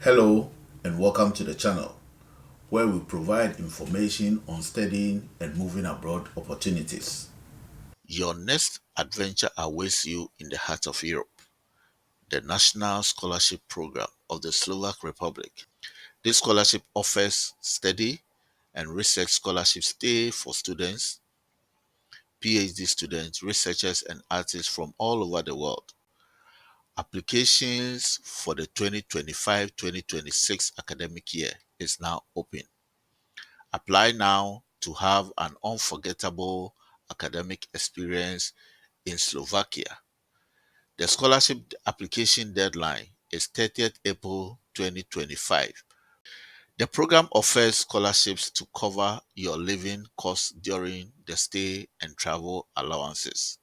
Hello and welcome to the channel where we provide information on studying and moving abroad opportunities. Your next adventure awaits you in the heart of Europe, the National Scholarship Program of the Slovak Republic. This scholarship offers study and research scholarship stay for students, PhD students, researchers, and artists from all over the world. Applications for the 2025-2026 academic year is now open. Apply now to have an unforgettable academic experience in Slovakia. The scholarship application deadline is 30th April 2025. The program offers scholarships to cover your living costs during the stay and travel allowances.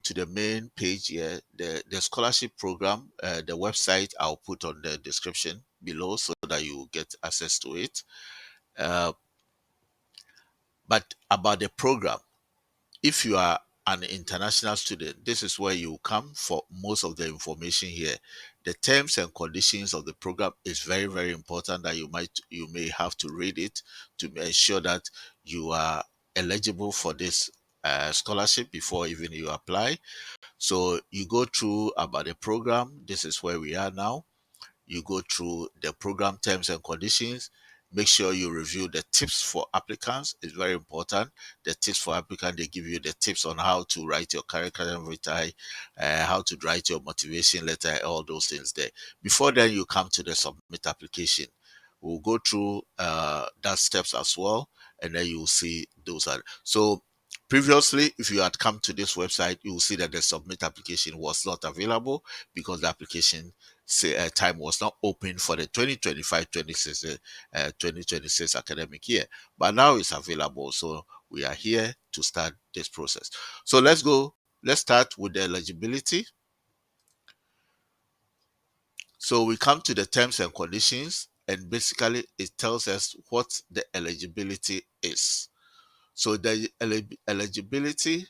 To the main page here, the scholarship program, the website I'll put on the description below so that you get access to it. Uh, but about the program, if you are an international student, this is where you come for most of the information here. The terms and conditions of the program is very, very important that you may have to read it to ensure that you are eligible for this scholarship before even you apply. So you go through about the program. This is where we are now. You go through the program terms and conditions. Make sure you review the tips for applicants. It's very important. The tips for applicants, they give you the tips on how to write your curriculum vitae, how to write your motivation letter, all those things there. Before then, you come to the submit application. We'll go through that steps as well, and then you'll see those are so. Previously, if you had come to this website, you will see that the submit application was not available because the application time was not open for the 2025-2026 academic year, but now it's available. So we are here to start this process. So let's start with the eligibility. So we come to the terms and conditions, and basically it tells us what the eligibility is. So the eligibility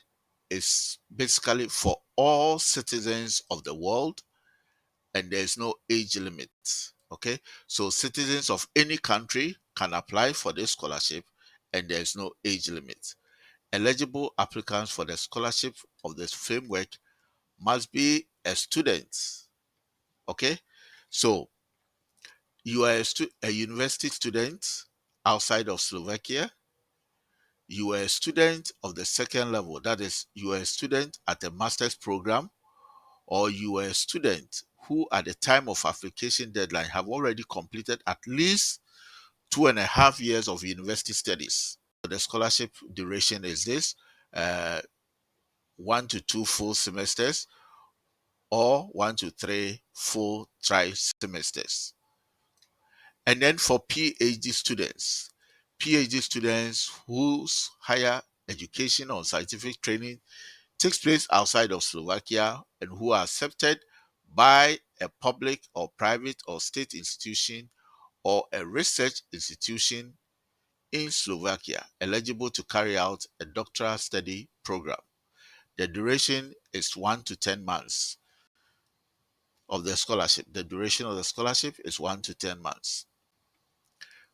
is basically for all citizens of the world, and there's no age limit. Okay, so citizens of any country can apply for this scholarship, and there's no age limit. Eligible applicants for the scholarship of this framework must be a student. Okay, so you are a university student outside of Slovakia. You are a student of the second level, that is, you are a student at a master's program, or you are a student who at the time of application deadline have already completed at least 2.5 years of university studies. The scholarship duration is this: 1 to 2 full semesters or 1 to 3 full trimesters. And then for PhD students whose higher education or scientific training takes place outside of Slovakia and who are accepted by a public or private or state institution or a research institution in Slovakia, eligible to carry out a doctoral study program. The duration is 1 to 10 months of the scholarship. The duration of the scholarship is 1 to 10 months.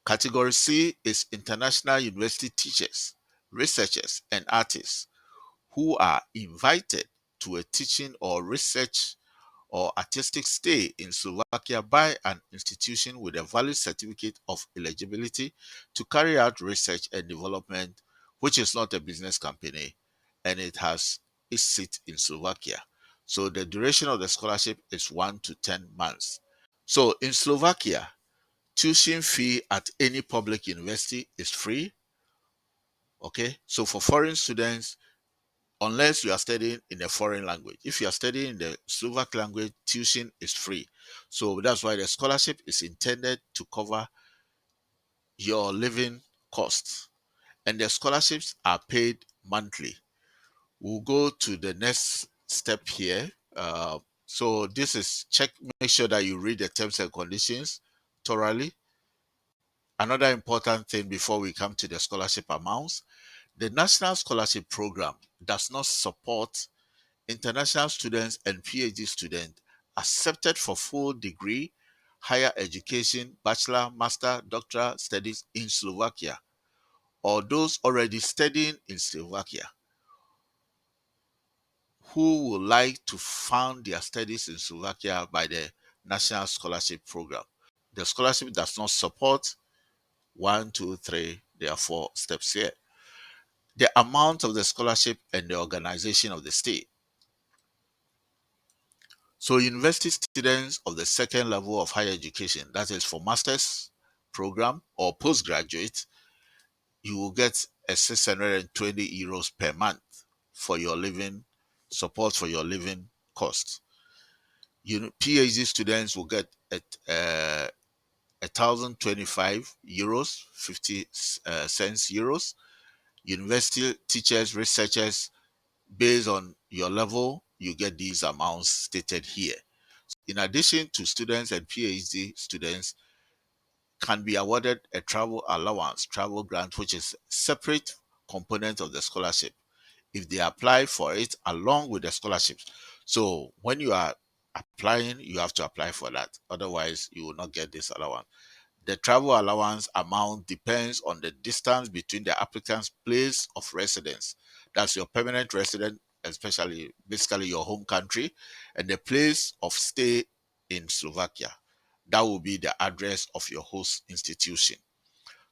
Category C is international university teachers, researchers, and artists who are invited to a teaching or research or artistic stay in Slovakia by an institution with a valid certificate of eligibility to carry out research and development, which is not a business company, and it has its seat in Slovakia. So the duration of the scholarship is 1 to 10 months. So in Slovakia, tuition fee at any public university is free. Okay, so for foreign students, unless you are studying in a foreign language. If you are studying in the Slovak language, tuition is free. So that's why the scholarship is intended to cover your living costs. And the scholarships are paid monthly. We'll go to the next step here. So this is make sure that you read the terms and conditions thoroughly. Another important thing before we come to the scholarship amounts, the National Scholarship Program does not support international students and PhD students accepted for full degree, higher education, bachelor, master, doctoral studies in Slovakia, or those already studying in Slovakia who would like to fund their studies in Slovakia by the National Scholarship Program. The scholarship does not support one, two, three, there are four steps here. The amount of the scholarship and the organization of the state. So university students of the second level of higher education, that is for master's program or postgraduate, you will get a 620 euros per month for your living support for your living cost. PhD students will get at 1,025 euros, 50 cents euros. University teachers, researchers, based on your level, you get these amounts stated here. In addition to students and PhD students, can be awarded a travel allowance, travel grant, which is separate component of the scholarship if they apply for it along with the scholarships. So when you are applying, you have to apply for that. Otherwise, you will not get this allowance. The travel allowance amount depends on the distance between the applicant's place of residence. That's your permanent resident, especially basically your home country, and the place of stay in Slovakia. That will be the address of your host institution.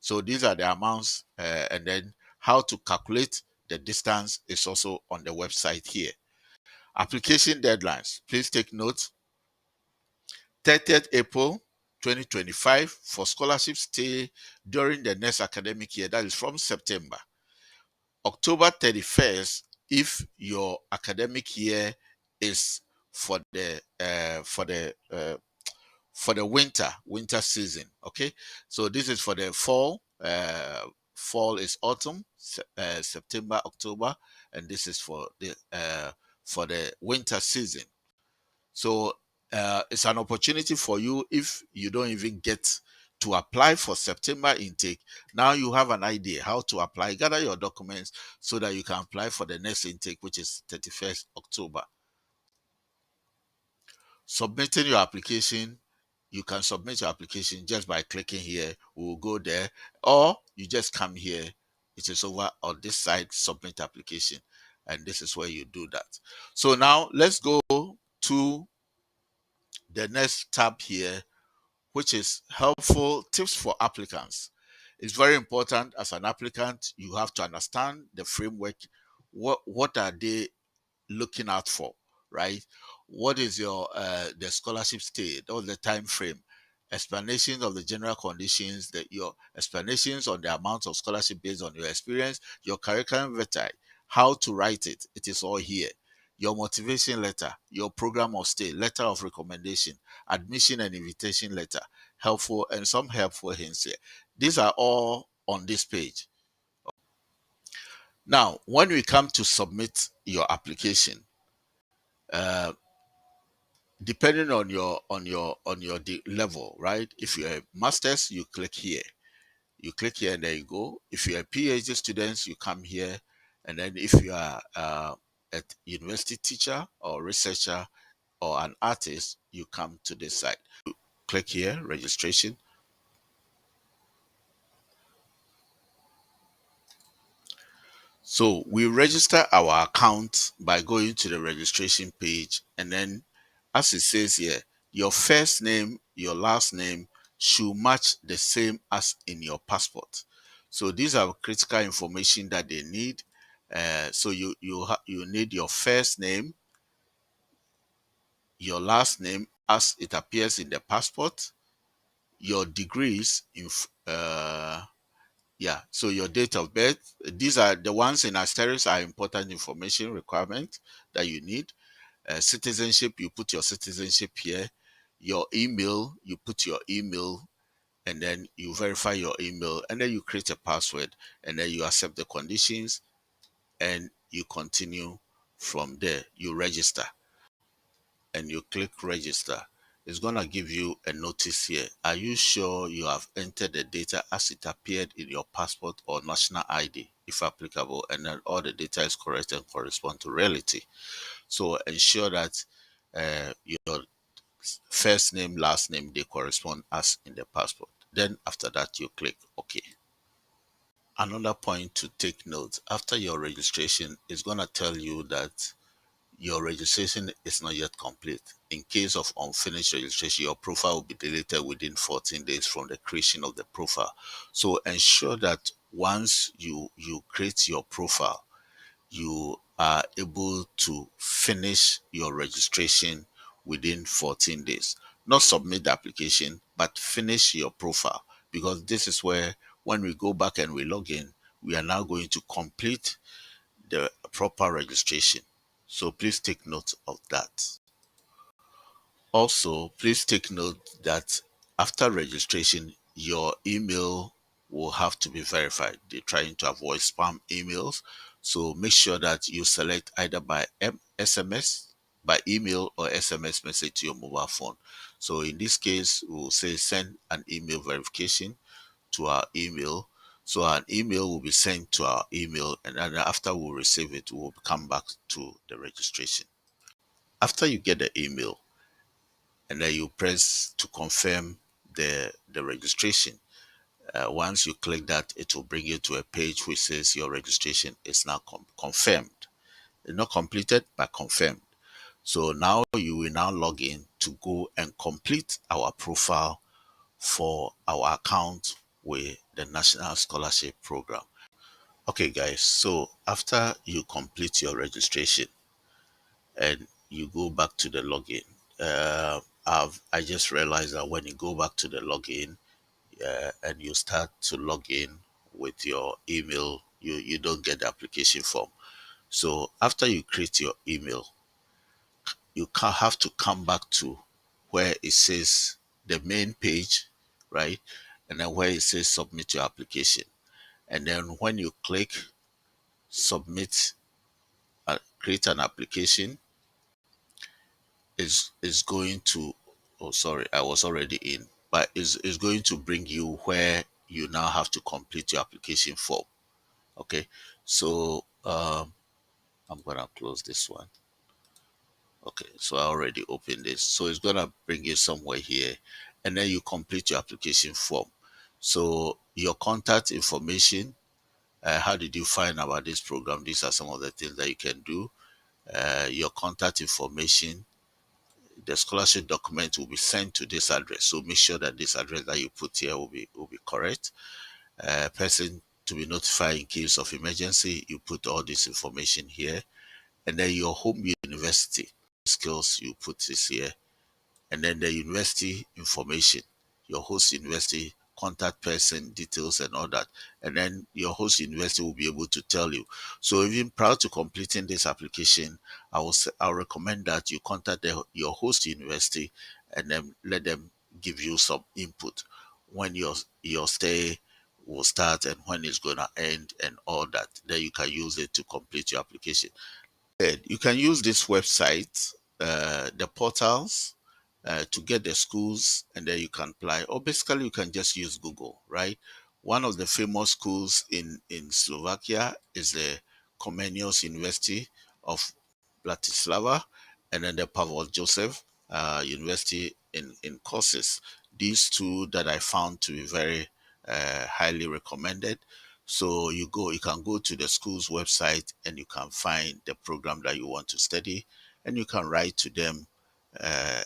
So these are the amounts, and then how to calculate the distance is also on the website here. Application deadlines. Please take note. 30th April 2025 for scholarship stay during the next academic year, that is from September. October 31st if your academic year is for the winter season. Okay, so this is for the fall. Fall is autumn, September, October, and this is for the winter season. So it's an opportunity for you if you don't even get to apply for September intake. Now you have an idea how to apply. Gather your documents so that you can apply for the next intake, which is 31st October. Submitting your application, you can submit your application just by clicking here. We'll go there, or you just come here. It is over on this side, submit application, and this is where you do that. So now let's go to the next tab here, which is helpful tips for applicants. It's very important as an applicant, you have to understand the framework. What are they looking out for, right? What is your the scholarship stay? That was the time frame. Explanations of the general conditions, that your explanations on the amount of scholarship based on your experience, your curriculum vitae, how to write it. It is all here. Your motivation letter, your program of stay, letter of recommendation, admission and invitation letter, helpful and some helpful hints here. These are all on this page. Now, when we come to submit your application, uh, depending on your level, right? If you're a master's, you click here. You click here and there you go. If you're a PhD student, you come here. And then if you are a university teacher or researcher or an artist, you come to this side. Click here, registration. So we register our account by going to the registration page, and then as it says here, your first name, your last name should match the same as in your passport. So these are critical information that they need. So you need your first name, your last name as it appears in the passport, your degrees in yeah, so your date of birth. These are the ones in asterisks are important information requirement that you need. Citizenship, you put your citizenship here. Your email, you put your email, and then you verify your email, and then you create a password, and then you accept the conditions, and you continue from there. You register, and you click register. It's going to give you a notice here. Are you sure you have entered the data as it appeared in your passport or national ID, if applicable, and then all the data is correct and correspond to reality? So ensure that your first name, last name, they correspond as in the passport. Then after that, you click OK. Another point to take note, after your registration, it's going to tell you that your registration is not yet complete. In case of unfinished registration, your profile will be deleted within 14 days from the creation of the profile. So ensure that once you create your profile, you are able to finish your registration within 14 days. Not submit the application, but finish your profile, because this is where, when we go back and we log in, we are now going to complete the proper registration. So please take note of that. Also, please take note that after registration, your email will have to be verified. They're trying to avoid spam emails. So make sure that you select either by SMS, by email, or SMS message to your mobile phone. So in this case, we'll say send an email verification to our email. So an email will be sent to our email, and then after we receive it, we'll come back to the registration. After you get the email, and then you press to confirm the registration. Once you click that, it will bring you to a page which says your registration is now confirmed. It's not completed, but confirmed. So now you will now log in to go and complete our profile for our account with the National Scholarship Program. Okay, guys, so after you complete your registration and you go back to the login, I just realized that when you go back to the login, and you start to log in with your email, you don't get the application form. So after you create your email, you can have to come back to where it says the main page, right? And then where it says submit your application. And then when you click submit, create an application, is going to, oh sorry, I was already in, but is going to bring you where you now have to complete your application form. Okay, so I'm gonna close this one. Okay, so I already opened this, so it's gonna bring you somewhere here, and then you complete your application form. So your contact information, how did you find about this program? These are some of the things that you can do. Your contact information, the scholarship document will be sent to this address. So make sure that this address that you put here will be correct. Person to be notified in case of emergency, you put all this information here. And then your home university skills, you put this here. And then the university information, your host university contact person details and all that. And then your host university will be able to tell you. So even prior to completing this application, I'll recommend that you contact your host university and then let them give you some input when your stay will start and when it's going to end and all that. Then you can use it to complete your application. You can use this website, the portals, to get the schools, and then you can apply. Or basically, you can just use Google, right? One of the famous schools in Slovakia is the Comenius University of Bratislava, and then the Pavel Joseph University in courses. These two that I found to be very highly recommended. So you can go to the school's website and you can find the program that you want to study, and you can write to them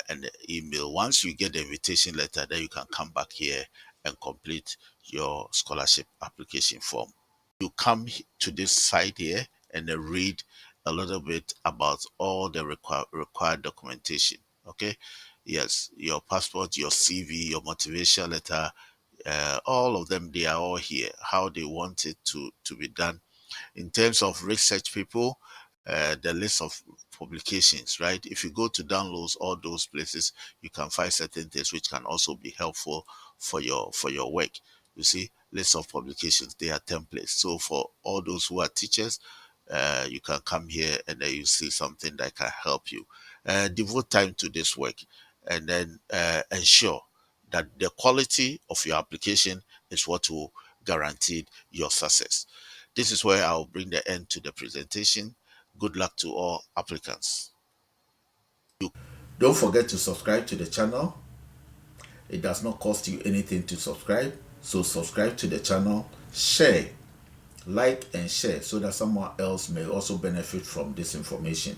and the email. Once you get the invitation letter, then you can come back here and complete your scholarship application form. You come to this site here and then read a little bit about all the required documentation. Okay, yes, your passport, your CV, your motivation letter, all of them, they are all here. How they want it to be done in terms of research people, the list of publications, right? If you go to downloads, all those places, you can find certain things which can also be helpful for your work. You see, list of publications, they are templates. So for all those who are teachers, you can come here and then you see something that can help you. Devote time to this work, and then ensure that the quality of your application is what will guarantee your success. This is where I'll bring the end to the presentation. Good luck to all applicants. Don't forget to subscribe to the channel. It does not cost you anything to subscribe. So subscribe to the channel, share, like and share so that someone else may also benefit from this information.